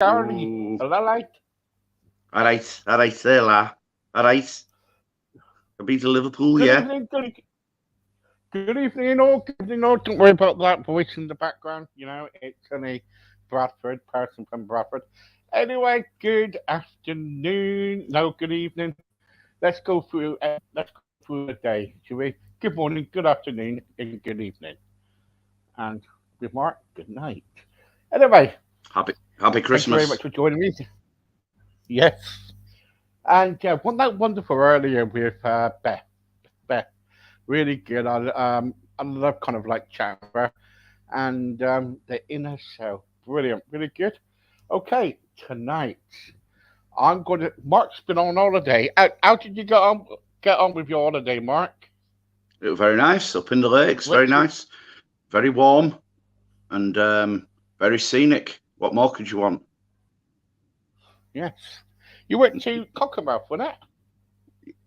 Charlie, Ooh. alright. All right, there, la. All right. I beat Liverpool, Good yeah. evening, good evening, all. Good evening, all. Don't worry about that voice in the background. You know, it's only Bradford, person from Bradford. Anyway, good afternoon. No, good evening. Let's go through the day, shall we? Good morning, good afternoon, and good evening. And with Mark, good night. Anyway, Happy thank you very much Christmas. for joining me. Yes. And wasn't that wonderful earlier with Beth? Beth, really good. I love kind of like chatting with her, and the inner show, brilliant, really good. Okay, tonight I'm going to. Mark's been on holiday. How did you get on with your holiday, Mark? It was very nice up in the lakes. Went Very to nice. Very warm and very scenic. What more could you want? yes, you went to Cockermouth, wasn't it?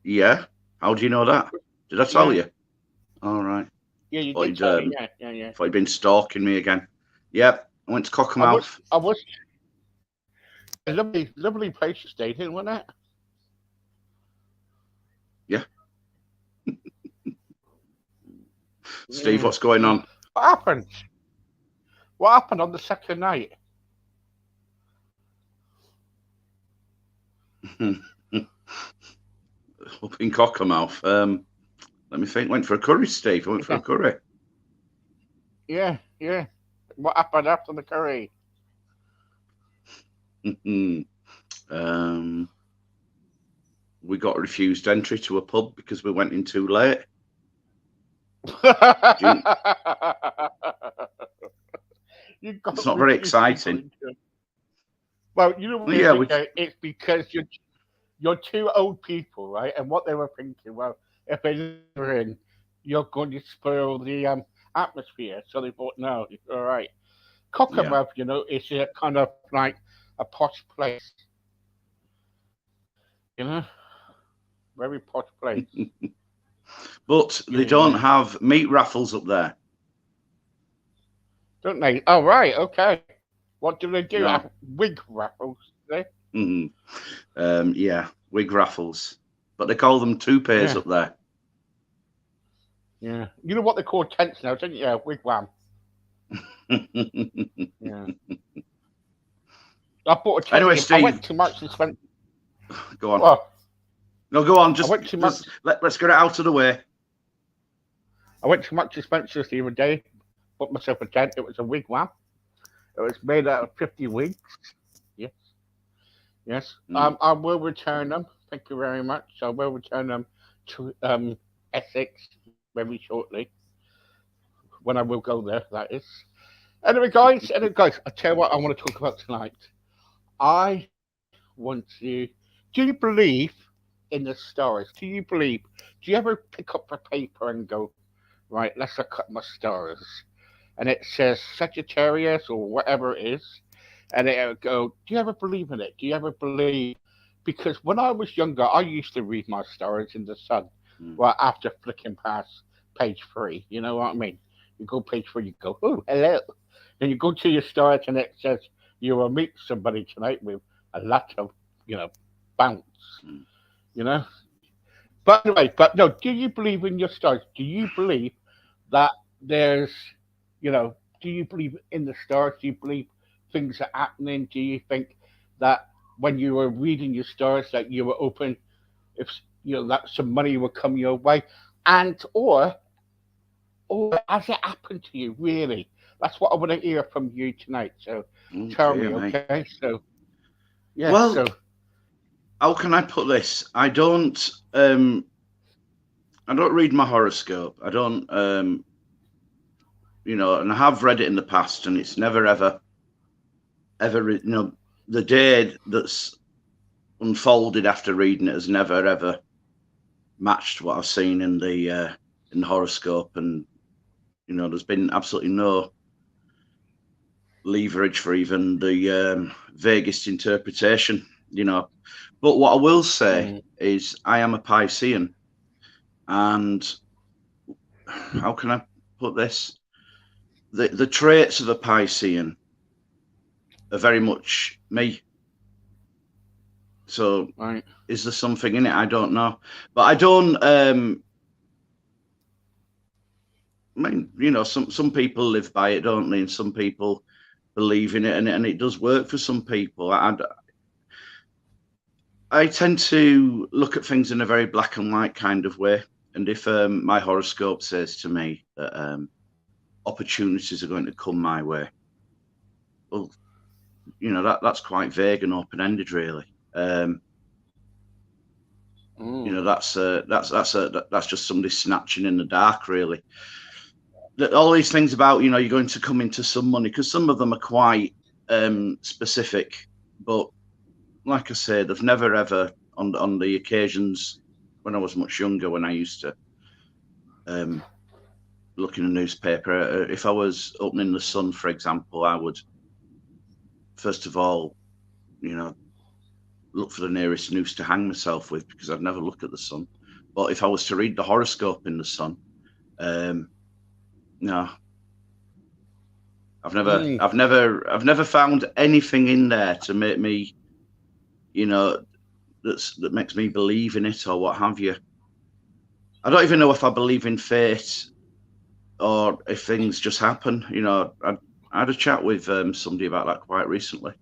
Yeah. How do you know that? Did I tell Yeah, you? All right. yeah, you Thought did you'd tell me. Yeah, yeah, yeah. thought you'd been stalking me again. Yep. I went to I was, Cockermouth. I was a lovely, lovely place to stay in, wasn't it? Yeah. Steve, Yeah, what's going yeah. on? What happened? What happened on the second night? Up in Cockermouth. Let me think. Went for a curry, Steve. I went for a Yeah, curry. yeah, yeah. What happened after the curry? um, we got refused entry to a pub because we went in too late. Do You It's got not very refused to go exciting. into it. Well, you know what Well, it is, yeah, we. okay? It's because you're two old people, right? And what they were thinking, well, if they are in, you're going to spoil the atmosphere. So they thought, no, it's all right. Yeah. Cockermouth, you know, is a kind of like a posh place, you know, very posh place. But Yeah, they don't yeah. have meat raffles up there. Don't they? Oh, right, okay. What do they do? No. Wig raffles, do they? hmm yeah, wig raffles. But they call them toupees Yeah, up there. yeah. You know what they call tents now, don't you? Yeah, wigwam. Yeah. I bought a tent. Anyway, I went Steve, to Marks and Spencer. go on. Well, No, go on. I went to Just Marks. let's get it out of the way. I went to Marks and Spencer's the other day. Bought myself a tent. It was a wigwam. It was made out of 50 wigs. Yes, yes. Mm. I will return them. Thank you very much. I will return them to Essex very shortly. When I will go there, that is. Anyway, guys, I tell you what I want to talk about tonight. I want to. Do you believe in the stars? Do you ever pick up a paper and go, right, let's look at my stars? And it says Sagittarius or whatever it is. And it'll go, do you ever believe in it? Do you ever believe? Because when I was younger, I used to read my stars in the sun. Mm. Well, after flicking past page three, you know what I mean? You go page three, you go, oh, hello. Then you go to your stars and it says, you will meet somebody tonight with a lot of, you know, bounce, Mm. you know? But anyway, but no, do you believe in your stars? Do you believe that there's, you know, do you believe in the stars? Do you believe things are happening? Do you think that when you were reading your stars that you were open, if you know that some money will come your way, and or has it happened to you really? That's what I want to hear from you tonight. So Oh tell dear me, me. okay? So yeah, Well, so how can I put this? I don't read my horoscope. I don't and I have read it in the past, and it's never ever the day that's unfolded after reading it has never ever matched what I've seen in the horoscope, and there's been absolutely no leverage for even the vaguest interpretation. But what I will say mm, is I am a Piscean, and how can I put this? The traits of a Piscean are very much me. So Right. is there something in it? I don't know, but I don't. I mean, some people live by it, don't they? And some people believe in it, and it does work for some people. I tend to look at things in a very black and white kind of way. And if my horoscope says to me that opportunities are going to come my way, well, that's quite vague and open ended, really. Mm. That's just somebody snatching in the dark, really. All these things about you're going to come into some money, because some of them are quite specific, but like I say, they've never ever on the occasions when I was much younger, when I used to look in a newspaper, if I was opening the Sun, for example, I would first of all, look for the nearest noose to hang myself with, because I'd never look at the Sun. But if I was to read the horoscope in the Sun, no, Mm. I've never found anything in there to make me, that makes me believe in it or what have you. I don't even know if I believe in fate or if things just happen. I had a chat with somebody about that quite recently.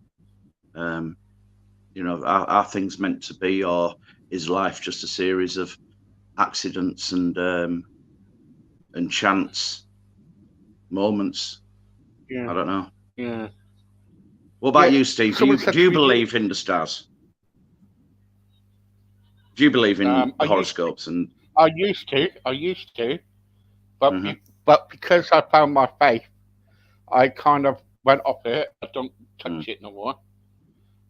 Are things meant to be, or is life just a series of accidents and chance moments? Yeah. I don't know. Yeah. What about Yeah. you, Steve? Do Someone you said do to you me, believe in the stars? Do you believe in I the used horoscopes and? I used to, but Mhm, because I found my faith, I kind of went off it. I don't mm, touch it no more.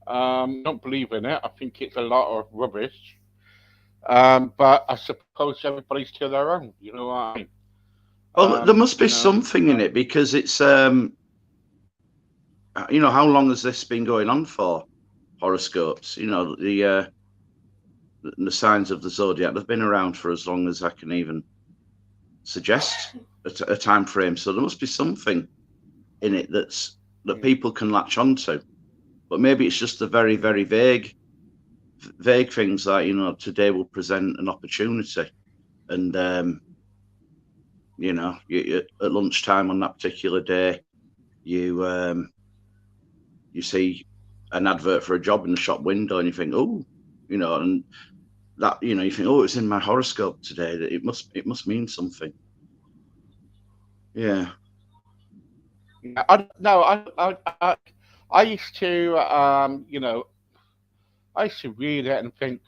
Don't believe in it. I think it's a lot of rubbish. But I suppose everybody's to their own. You know what I mean? well, there must You be know. something in it, because it's how long has this been going on for? Horoscopes, the signs of the zodiac, they've been around for as long as I can even suggest a time frame. So there must be something in it that Yeah. people can latch onto. But maybe it's just the very, very vague things like, today will present an opportunity, and at lunchtime on that particular day, you you see an advert for a job in the shop window, and you think, oh, and that, you think, oh, it's in my horoscope today, that it must mean something. Yeah. Yeah. No. I used to. I used to read it and think.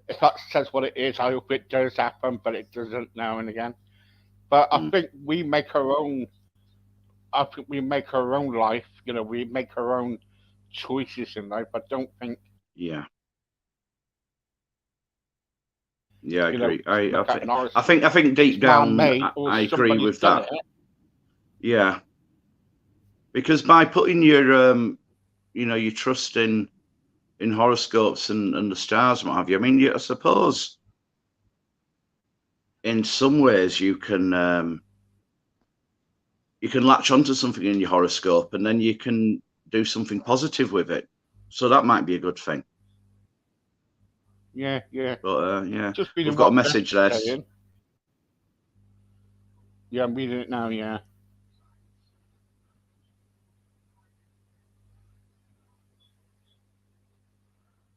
If that says what it is, I hope it does happen, but it doesn't now and again. But I Mm, think we make our own. I think we make our own life. We make our own choices in life. I don't think yeah. Yeah, I you know agree. I, look I at think an I horoscope. think I think deep It's man down made or I agree somebody's with done that. it. Yeah, because by putting your trust in horoscopes and the stars and what have you, I mean, I suppose in some ways you can latch onto something in your horoscope, and then you can do something positive with it. So that might be a good thing. Yeah, yeah. But yeah, Just we've reading got a what Beth's message there. saying. Yeah, I'm reading it now. Yeah,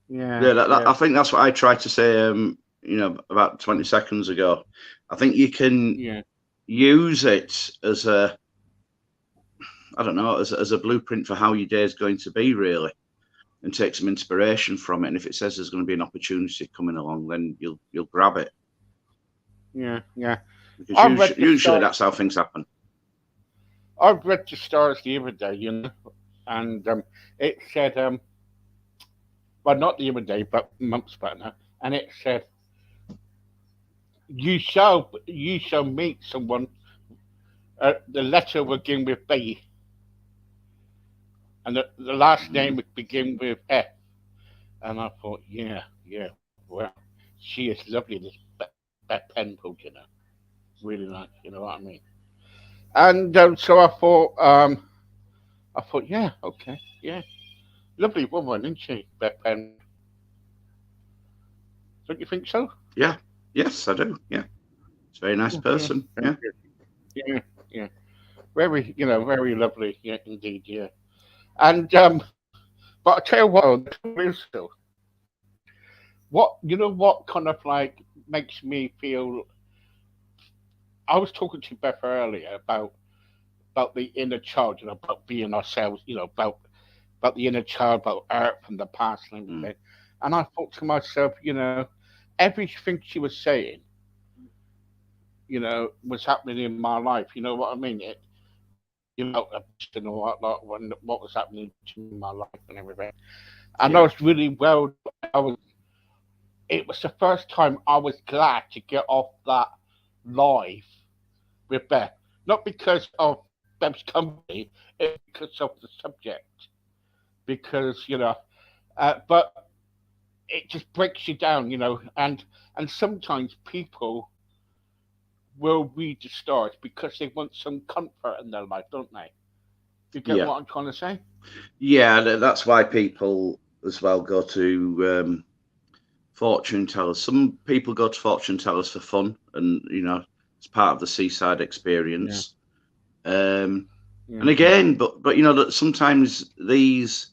yeah, Yeah, yeah, I think that's what I tried to say. About 20 seconds ago. I think you can yeah, use it as I don't know, as a blueprint for how your day is going to be, really, and take some inspiration from it. And if it says there's going to be an opportunity coming along, then you'll grab it, yeah, yeah. because I've read the usually stars. that's how things happen. I've read the stars the other day, and it said, well, not the other day, but months back now, and it said, you shall meet someone. The letter will begin with B, and the last Mm, name would begin with F. And I thought, yeah, yeah, well, she is lovely, this Beth Penfold, really nice, you know what I mean? And so I thought, I thought, yeah, okay, yeah, lovely woman, isn't she, Beth Penn? Don't you think so? Yeah. Yes, I do. Yeah. It's a very nice Yeah, person. very Yeah. good. Yeah, yeah, very, very lovely, yeah, indeed, yeah. And but I tell you what, the trouble is though, what kind of like makes me feel. I was talking to Beth earlier about the inner child, about being ourselves, about the inner child, about Earth and the past and Mm. everything. And I thought to myself, everything she was saying, was happening in my life. You know what I mean? And all that, like, when what was happening to me in my life and everything. And I Yeah. was really well. I was. It was the first time I was glad to get off that live with Beth, not because of Beth's company, it's because of the subject. Because but it just breaks you down, and sometimes people will read the stars because they want some comfort in their life, don't they? You get Yeah. what I'm trying to say? Yeah. That's why people as well go to fortune tellers. Some people go to fortune tellers for fun, and it's part of the seaside Yeah, experience. Um, and yeah, again, but that sometimes these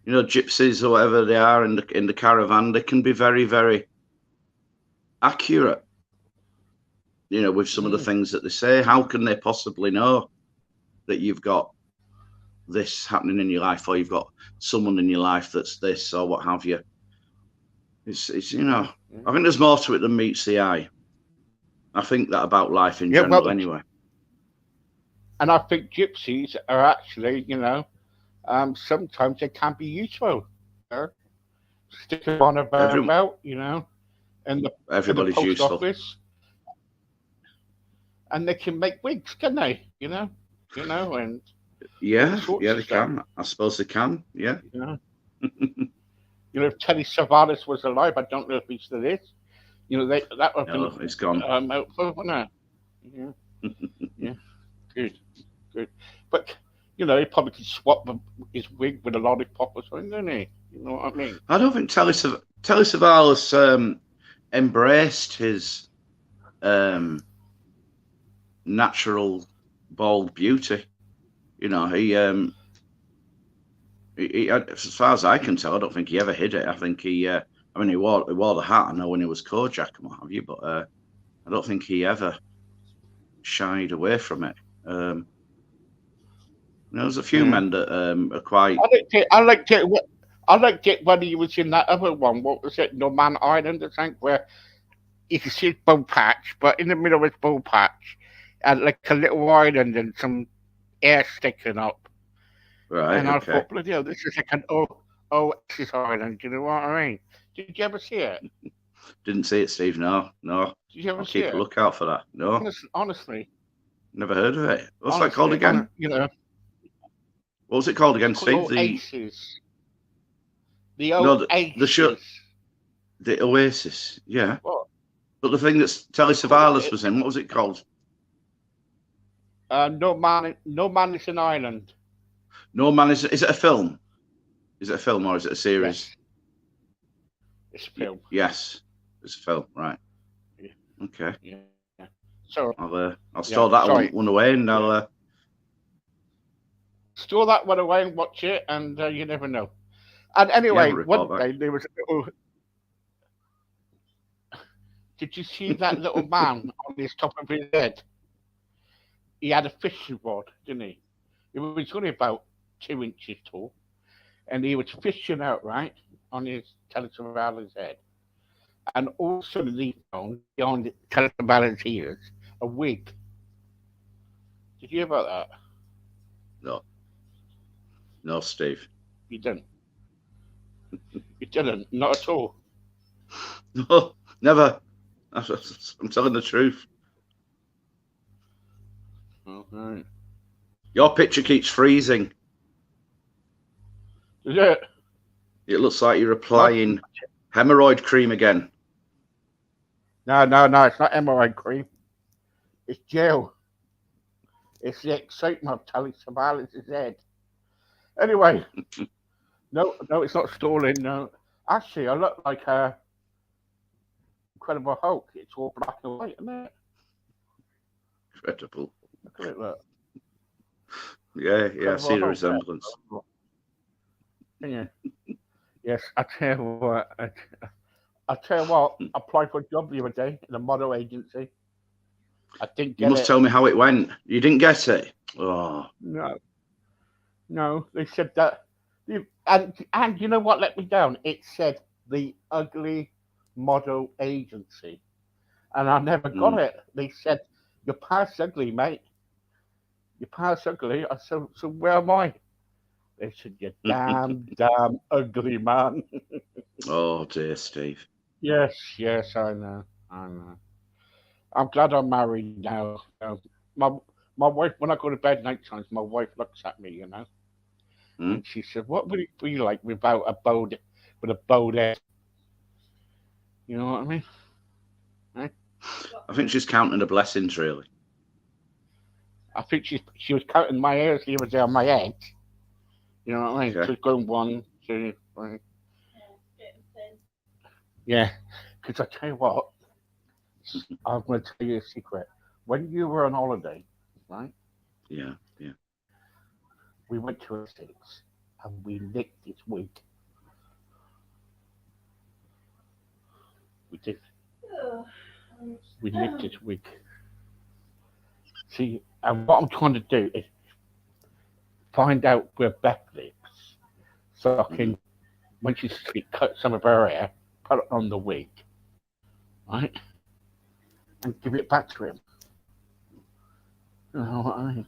gypsies or whatever they are in the caravan, they can be very very accurate. With some of the mm, things that they say. How can they possibly know that you've got this happening in your life, or you've got someone in your life that's this, or what have you? It's yeah, yeah. I think there's more to it than meets the eye. I think that about life in Yeah, well, general, anyway. and I think gypsies are actually, sometimes they can be useful. You know? Stick them on a conveyor Every belt, in the everybody's post useful. office, and they can make wigs, can they? And all Yeah, sorts yeah, of they stuff. can. I suppose they can. Yeah. You know, if Teddy Savalas was alive, I don't know if he still is. That would have been No, it's gone. helpful, wouldn't it? Yeah, yeah, good, good. But he probably could swap his wig with a lollipop or something, didn't he? You know what I mean? I don't think Telly Savalas embraced his um, natural bald beauty. As far as I can tell, I don't think he ever hid it. I think I mean, he wore the hat. I know when he was Kojak and what have you, but I don't think he ever shied away from it. There's a few Yeah. men that are quite. I liked it. I liked it. I liked it when he was in that other one. What was it? No Man Island, I think, where you can see his bow patch, but in the middle of his bow patch, and like a little island and some air sticking up. Right. And I Okay. thought, bloody hell, this is like an Oasis island. You know what I mean? Did you ever see it? Didn't see it, Steve. No, no. Did you ever I'll see keep a it? lookout for that. No, Honestly, never heard of it. What's that called honestly, again? What was it called it's again, Steve? called The Oasis. The no, the show, Oasis. the Oasis. Yeah, What? but the thing that Telly They call it. Savalas was in. What was it called? No man is an island. No Man is it a film? Is it a film or is it a series? Yes, it's film. Yes, it's a film. Right. Yeah, Okay. yeah. So I'll yeah, store that sorry. one away, and Yeah, I'll. store that one away and watch it, and you never know. And Yeah, anyway, report one back. day there was a little. Did you see that little man on his top of his head? He had a fishing rod, didn't he? It was only about 2 inches tall, and he was fishing out right on his telesurveillance head. And also he found behind the telesurveillance ears a wig. Did you hear about that? No, no, Steve. You didn't. You didn't. Not at all. No, never. I'm telling the truth. Okay. Your picture keeps freezing. Is it? It looks like you're What? applying hemorrhoid cream again. No, no, no. It's not hemorrhoid cream. It's gel. It's the excitement of telling Savalas' head. Anyway, no, it's not stalling. No, actually, I look like a Incredible Hulk. It's all black and white, isn't it? Incredible. Look at it, look. Yeah, I Incredible see the Hulk. resemblance. Yeah. Yes, I tell you what. I tell you what. I applied for a job the other day in a model agency. I didn't You get must it. tell me how it went. You didn't get it? Oh. No, no. They said that. And you know what let me down? It said the ugly model agency, and I never got it. They said your past ugly, mate. Your past ugly. I said, so where am I? They said, you damn ugly man. Oh dear, Steve. Yes, I know. I know. I'm glad I'm married now. My my wife, when I go to bed night times, my wife looks at me, and she said, "What would it be like without with a bowed head?" You know what I mean? Eh? I think she's counting the blessings, really. I think she was counting my hairs the other day on my head. You know what I mean? Okay. She was going 1, 2, 3. Yeah, because I tell you what, I'm going to tell you a secret. When you were on holiday, right? Yeah. We went to a States and we licked its wig. We did. We licked its wig. See, and what I'm trying to do is find out where Beth lives, so I can, when she's asleep, cut some of her hair, put it on the wig, right, and give it back to him. You know what I mean?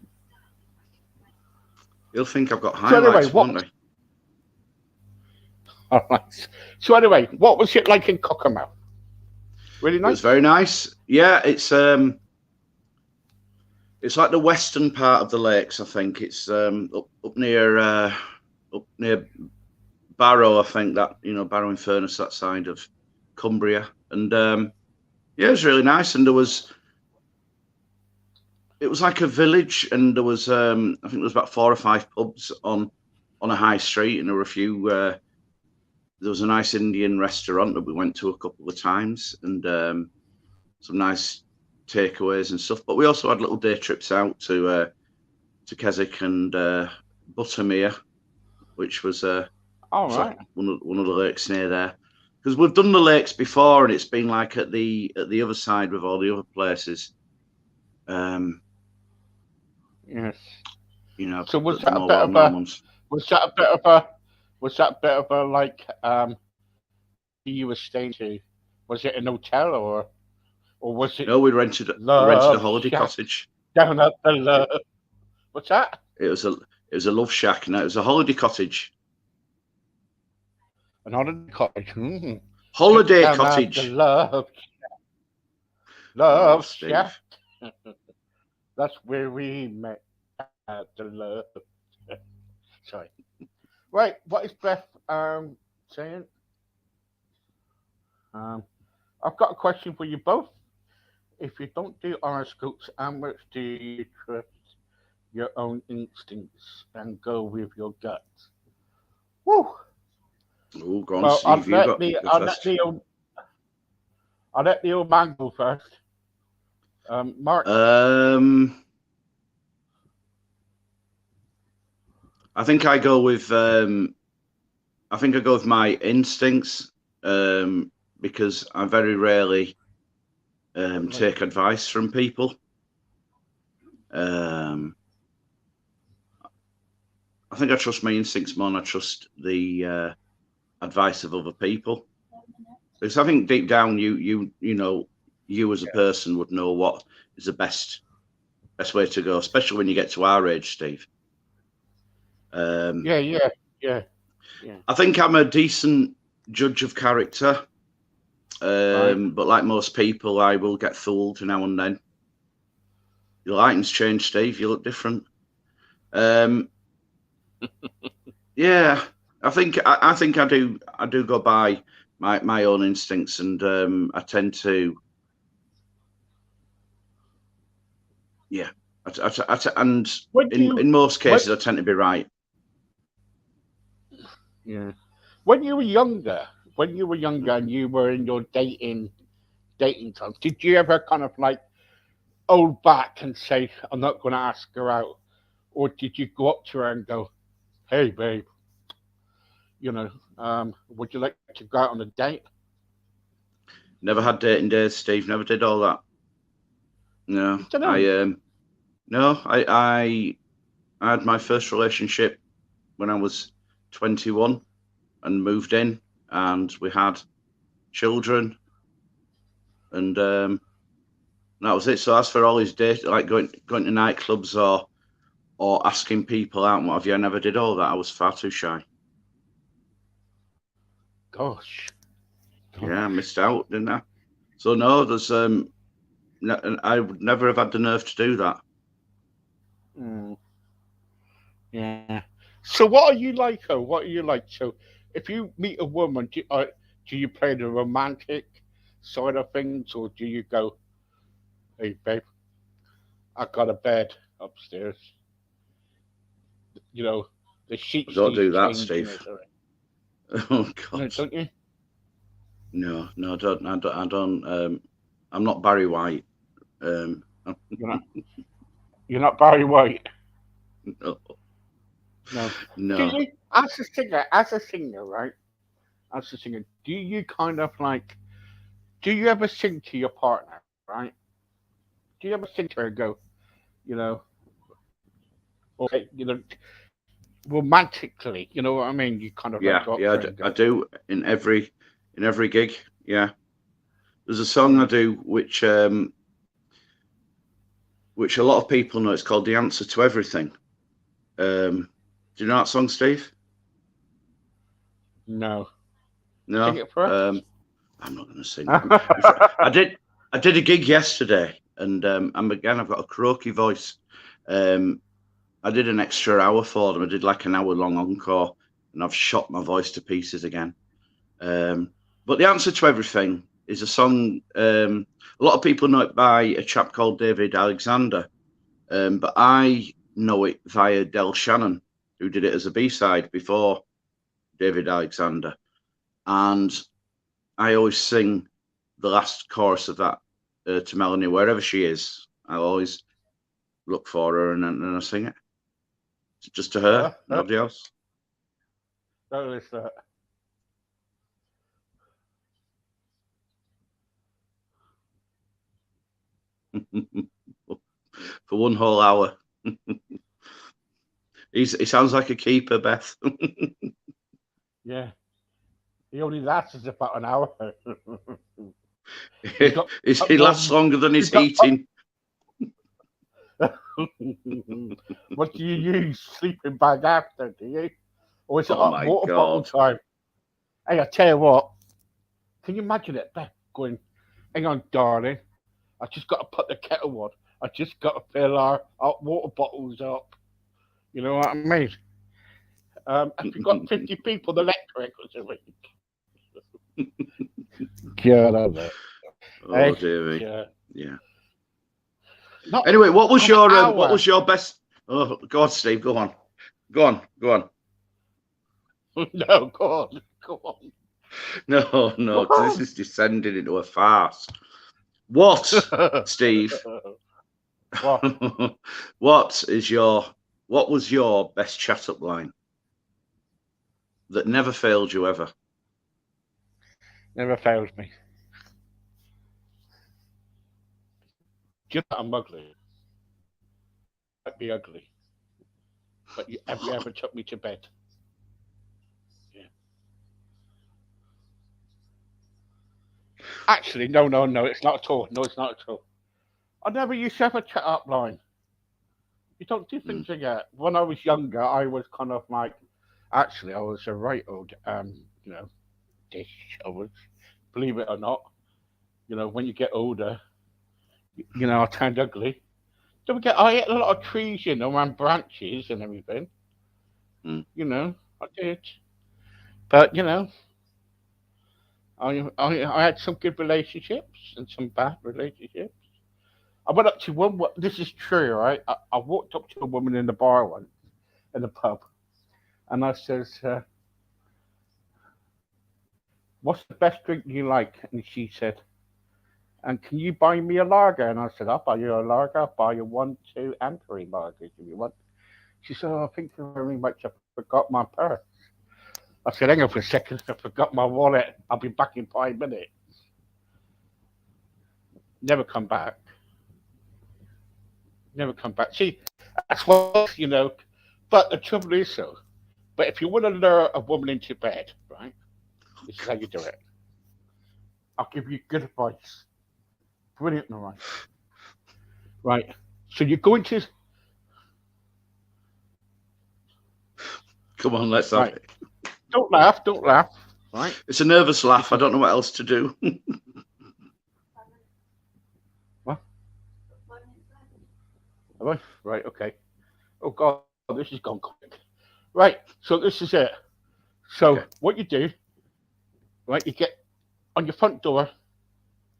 He'll think I've got So anyway, highlights, won't they? All right. So anyway, what was it like in Cockermouth? Really nice. It was very nice. Yeah, it's like the western part of the lakes. I think it's up near Barrow. I think that Barrow in Furness, that side of Cumbria, and yeah, it was really nice. And it was like a village, and there was I think there was about 4 or 5 pubs on a high street, and there were a few. There was a nice Indian restaurant that we went to a couple of times, and some nice takeaways and stuff. But we also had little day trips out to Keswick and Buttermere, which was All right. one of the lakes near there. Because we've done the lakes before, and it's been like at the other side with all the other places. Yes. So So was the that a more bit of well-known a ones. was that a bit of a was that a bit of a like you were staying to? Was it an hotel or was it No, we rented a Love holiday Shack cottage. down at the love? What's that? It was a love shack, and it was a holiday cottage. An holiday cottage. Holiday Down at the cottage. Oh, love Steve. shack. That's where we met at the love. Sorry. Right. What is Beth saying? I've got a question for you both. If you don't do horoscopes, how much do you trust your own instincts and go with your gut? Woo! Oh, go on, Well, Steve. You go first. I'll let the old man go first. Mark. I think I go with my instincts because I very rarely take advice from people. I think I trust my instincts more than I trust the advice of other people. Because I think deep down, you as a person would know what is the best way to go, especially when you get to our age, Steve. Yeah. I think I'm a decent judge of character, but like most people, I will get fooled now and then. Your lighting's changed, Steve. You look different. Yeah, I think I do go by my own instincts, and I tend to, yeah, and in most cases I tend to be right. Yeah. When you were younger, and you were in your dating times, did you ever kind of like hold back and say, "I'm not going to ask her out," or did you go up to her and go, "Hey, babe, would you like to go out on a date?" Never had dating days, Steve. Never did all that. No, I don't I know. no, I had my first relationship when I was 21 and moved in, and we had children, and that was it. So as for all his dates, like going to nightclubs or asking people out and what have you, I never did all that. I was far too shy. Gosh, Yeah, I gosh. missed out, didn't I? So no, there's I would never have had the nerve to do that. Mm, yeah. So what are you like, her? What are you like? So if you meet a woman, do you play the romantic side of things, or do you go, "Hey, babe, I got a bed upstairs. You know, the I sheets don't need do that, changing or Steve. something." Oh No, God, don't you? no, no, I don't, I don't, I don't. I'm not Barry White. Um, You're not. You're not Barry White. no, No. Do no. you, as a singer, right? As a singer, do you kind of like? Do you ever sing to your partner, right? Do you ever sing to her and go, you know, or romantically, you know what I mean? You kind of like Yeah, go up yeah, to her and I go, do in every gig. Yeah, there's a song I yeah, do which a lot of people know. It's called "The Answer to Everything." Do you know that song, Steve? no, sing No. it for I'm not going to sing it. In fact, us. I did a gig yesterday, and I've got a croaky voice. Um, I did an extra hour for them. I did like an hour long encore, and I've shot my voice to pieces again. But the answer to everything is a song. A lot of people know it by a chap called David Alexander, but I know it via Del Shannon, who did it as a B-side before David Alexander. And I always sing the last chorus of that to Melanie wherever she is. I always look for her and I sing it just to her, That nobody else. is For one whole hour. He sounds like a keeper, Beth. yeah. He only lasts about an hour. you got He lasts warm. longer than You his got. heating. What do you use? Sleeping bag after? Do you? Or is it Oh hot my water bottle God. time? Hey, I tell you what. Can you imagine it? Beth going, "Hang on, darling. I just got to put the kettle on. I just got to fill our hot water bottles up." You know what I mean? If you got 50 people, the electric or something. God, I know. Oh Hey, dearie. yeah. Yeah. Not Anyway, an what hour. was your best? Oh God, Steve, go on, go on, go on. No, go on. Go on. No, Go no, this on. is descending into a farce. What, Steve? What? what is your what was your best chat up line that never failed you ever? Never fails me. Just that I'm ugly. Might be ugly. But have you ever took me to bed? Yeah. Actually, no, no, no. It's not at all. No, it's not at all. I never used to have a chat up line. You don't do Mm, things like that. When I was younger, I was kind of like, actually, I was a right old, dish. I was, believe it or not. When you get older, I turned ugly. Don't forget, I ate a lot of trees, around branches and everything. mm. I did. But, I had some good relationships and some bad relationships. I went up to one. This is true, right? I walked up to a woman in the bar once in the pub, and I says, what's the best drink you like? And she said, and can you buy me a lager? And I said, I'll buy you a lager. I'll buy you one, two, and three lagers if you want. She said, oh, thank you very much. I forgot my purse. I said, hang on for a second. I forgot my wallet. I'll be back in 5 minutes. Never come back. Never come back. See, that's what, But the trouble is, so, but if you want to lure a woman into bed, right, this is how you do it. I'll give you good advice. Brilliant advice. Right. So you go into, Come on, let's have right. it. Don't laugh. Right. It's a nervous laugh. I don't know what else to do. What? Right, okay. Oh, God, this has gone quick. Right, so this is it. So Okay. what you do, right, you get on your front door,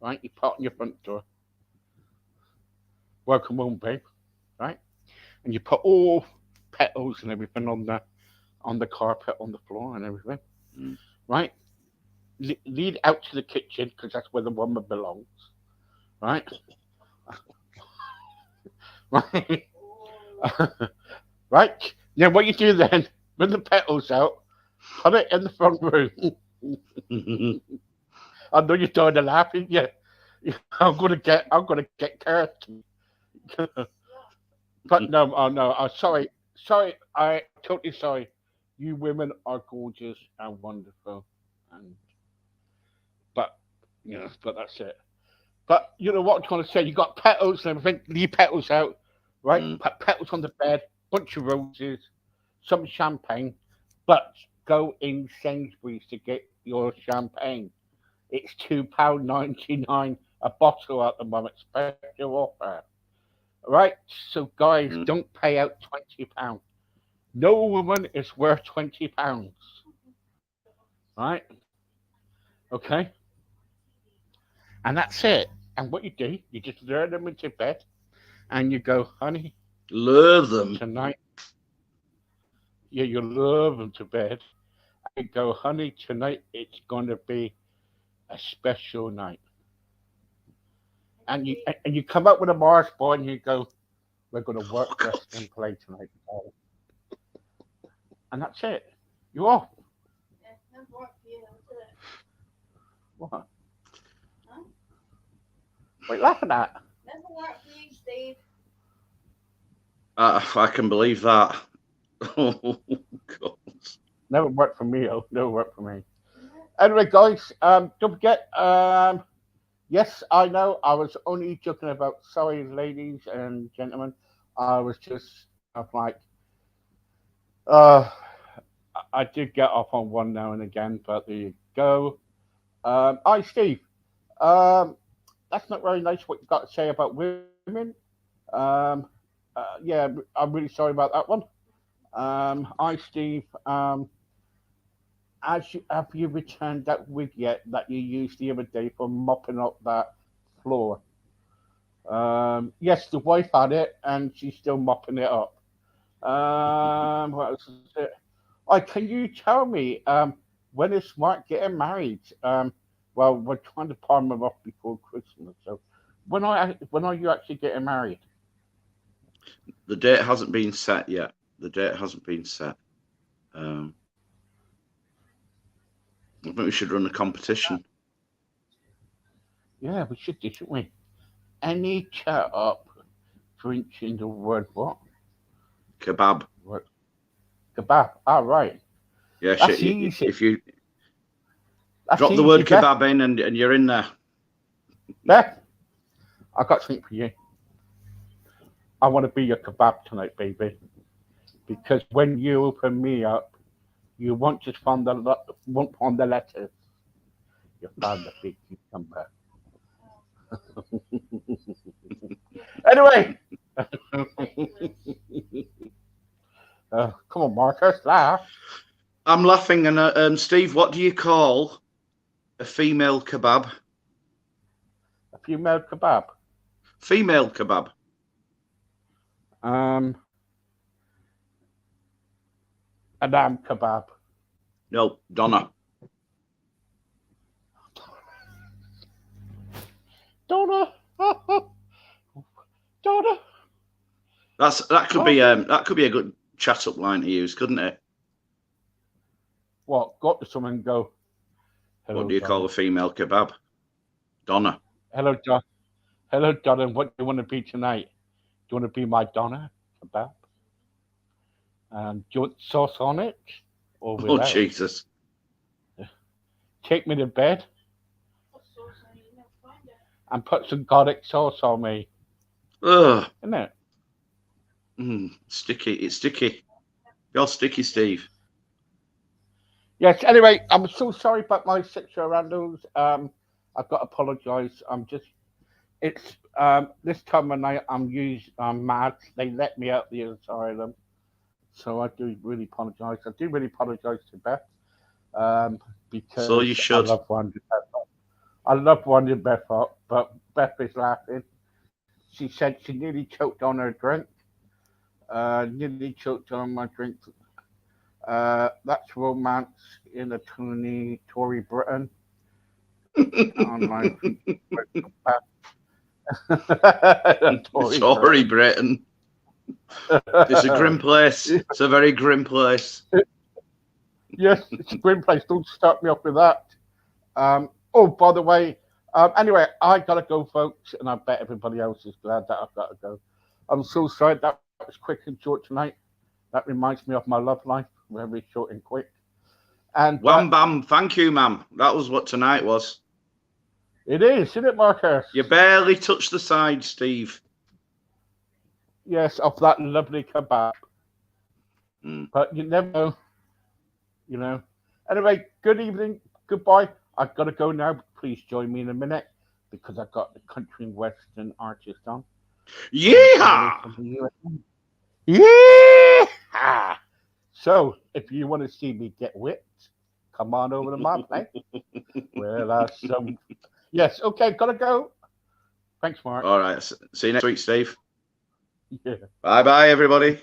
right, you put on your front door, welcome home, babe, right, and you put all petals and everything on the carpet, on the floor and everything, Mm. right. Lead out to the kitchen because that's where the woman belongs, right, right, right. Then what you do then, bring the petals out, put it in the front room. I know you're tired of laughing. Yeah, I'm gonna get cursed. But no, oh no, I'm sorry. I totally sorry. You women are gorgeous and wonderful, and but but that's it. But you know what I'm trying to say. You got petals and everything. Leave petals out, right? Mm. Put petals on the bed. Bunch of roses, some champagne. But go in Sainsbury's to get your champagne. It's £2.99 a bottle at the moment, special offer. Right? So guys, Mm. don't pay out £20. No woman is worth £20. Right? Okay? And that's it. And what you do, you just lure them into bed and you go, honey, Lure them. tonight, yeah, you lure them to bed. And you go, honey, tonight it's going to be a special night. And you come up with a Mars bar and you go, we're going to Oh, work, God. rest, and play tonight. And that's it. You're off. What? What are you laughing at? I can believe that. Oh, God. Never worked for me, oh. Never worked for me. Anyway, guys, don't forget, yes, I know I was only joking about, sorry, ladies and gentlemen. I was just like, uh, I did get off on one now and again, but there you go. Hi, Steve. Um, that's not very nice what you got to say about women. Um, yeah, I'm really sorry about that one. Hi, Steve. Have you returned that wig yet that you used the other day for mopping up that floor? Yes, the wife had it, and she's still mopping it up. What else is it? Can you tell me when is Mark getting married? Well, we're trying to palm him off before Christmas. So, when are you actually getting married? The date hasn't been set yet. The date hasn't been set. Um, I think we should run a competition. Yeah, we should, shouldn't we? Any chat up drinking the word what? Kebab. Word kebab. All right, Yeah, shit. that's easy. If you That's drop the word easy, Beth. kebab in and you're in there. Beth, I got something for you. I want to be your kebab tonight, baby. Because when you open me up, you won't just won't find the letters. You found the big cucumber. Anyway, come on, Marcus, laugh. I'm laughing. And Steve, what do you call a female kebab? A female kebab. Female kebab. Um, a lamb kebab. No, Donna. Donna. Donna. That could be a good chat up line to use, couldn't it? What? Got to someone and go. Hello, What do you Donna. call a female kebab? Donna. Hello, John. Hello, Donna. What do you want to be tonight? Do you want to be my Donna kebab? Do you want sauce on it or Oh, without? Jesus. Take me to bed and put some garlic sauce on me. Ugh. Isn't it? Sticky. It's sticky. You're sticky, Steve. Yes. Anyway, I'm so sorry about my sexual randals. I've got to apologise. It's this time of night. I'm mad. They let me out the asylum, so I do really apologise. I do really apologise to Beth. Because So you should. I love winding Beth up, but Beth is laughing. She said she nearly choked on her drink. Nearly choked on my drink. That's romance in a Tory Britain. Online. Tory Britain. It's a grim place. It's a very grim place. Yes, it's a grim place. Don't start me off with that. Oh, by the way, anyway, I gotta go, folks, and I bet everybody else is glad that I've got to go. I'm so sorry that was quick and short tonight. That reminds me of my love life, very short and quick. And wham bam, thank you, ma'am. That was what tonight was. It is, isn't it, Marcus? You barely touched the side, Steve. Yes, of that lovely kebab. But you never know. You know. Anyway, good evening. Goodbye. I've got to go now. Please join me in a minute because I've got the country and western artist on. Yeah. Yeah. So, if you want to see me get whipped, come on over to my place. Well, some. Yes. Okay. Gotta go. Thanks, Mark. All right. See you next week, Steve. Yeah. Bye, everybody.